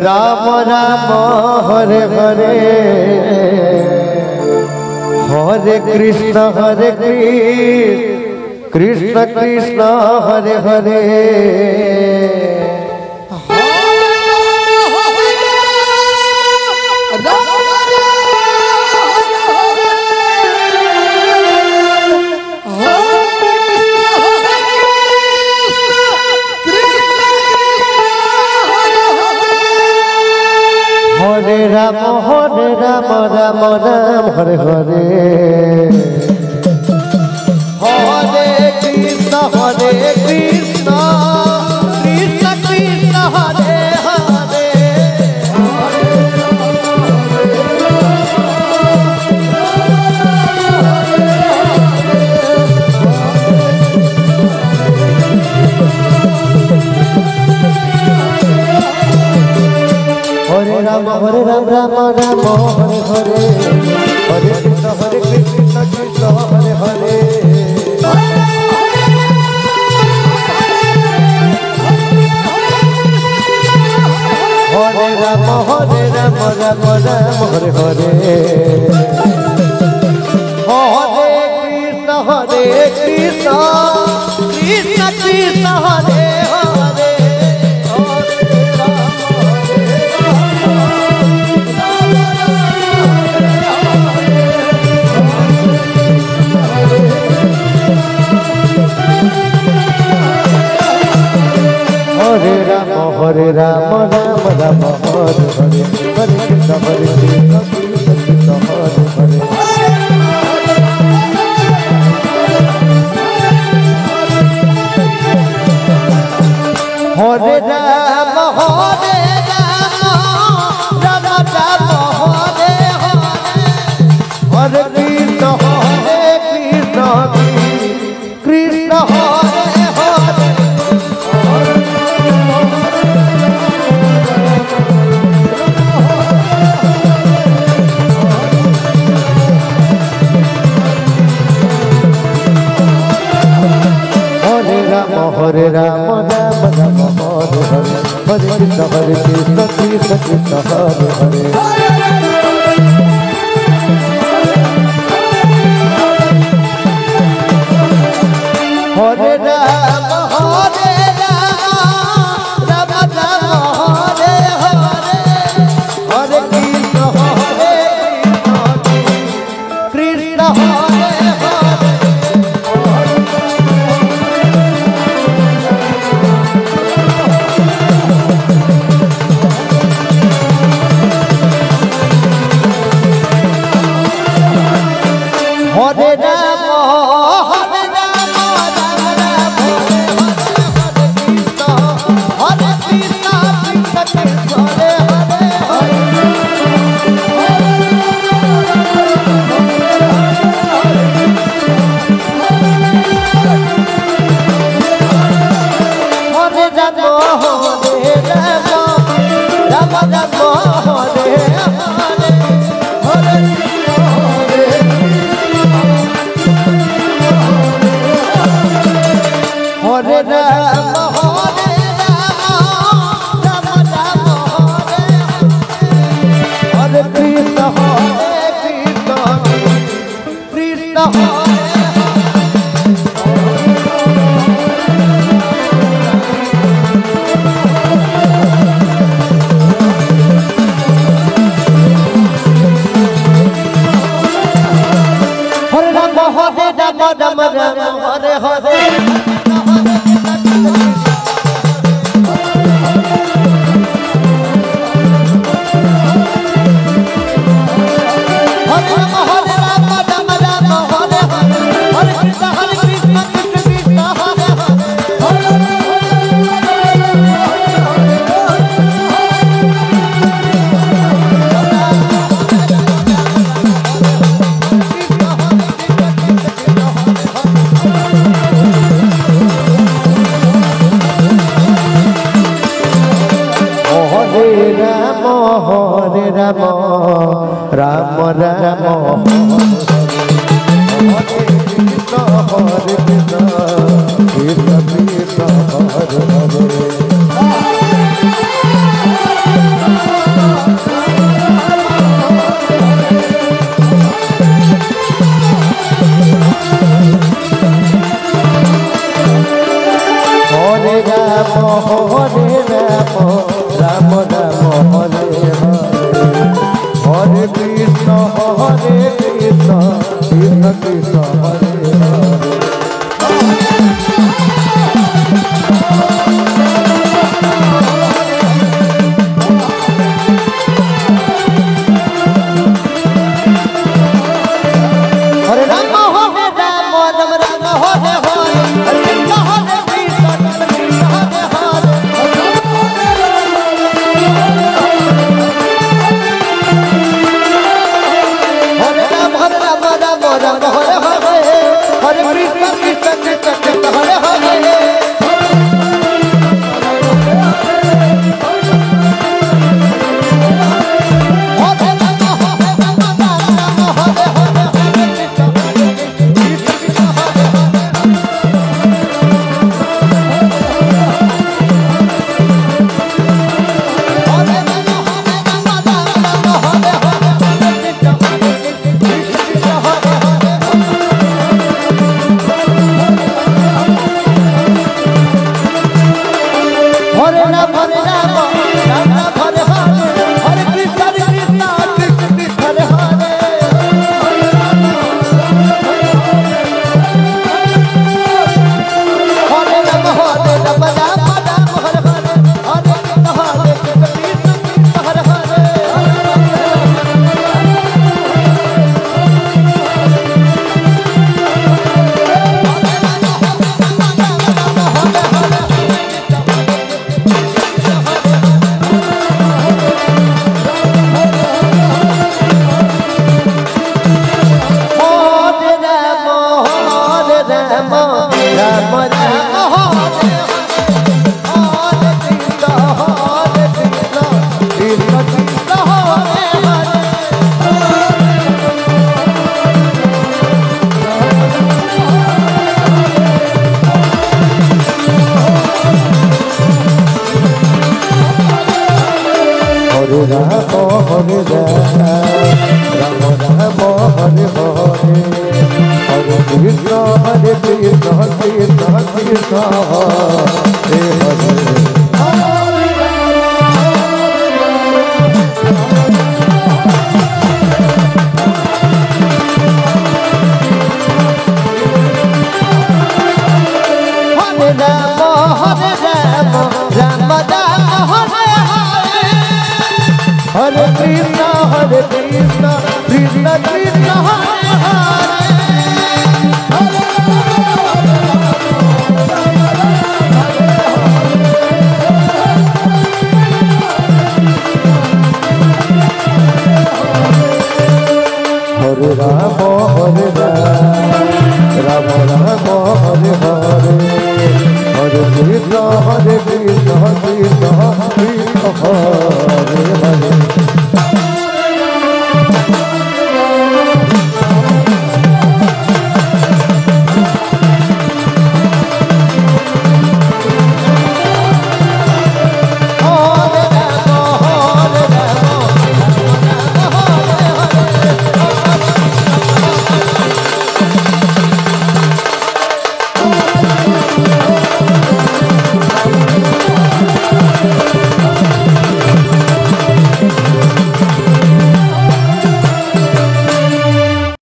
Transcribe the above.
Ram Ram Hare Hare Hare Krishna Krishna Krishna Hare Hare Hare Ram Ram Ram Hare Hare Hare Krishna Krishna Krishna Hare Hare Hare Ram Ram Ram Hare Hare Hare Krishna Krishna Hare Hare Hare Ram Ram Ram Hare Hare Hare Krishna Krishna Krishna Hare Hare Hare Ram Ram Ram Hare Hare Hare Krishna Krishna Krishna Hare Hare Hare Ram Ram Ram Hare Hare Hare Krishna Krishna Hare Hare Hare Ram Ram Hare Hare Hare Krishna Krishna Krishna Hare Hare Hare Ram Ram Ram Hare Hare Hare Krishna Krishna Hare Hare Hare Ram Hare Krishna Krishna Hare Hare Hare Ram Ram Hare Hare Hare Hare Ram Ram Hare Krishna Krishna Hare Ram Hare Hare Ram Ram Hare Krishna Krishna Krishna Hare Hare Hare Ram Ram Ram Hare Hare Hare Krishna Krishna Krishna Hare Hare Hare Krishna, Krishna Krishna, Hare Hare. Hare Rama, Hare Rama, Rama Rama, Hare Hare. Hare Krishna, Krishna Krishna, Hare Hare.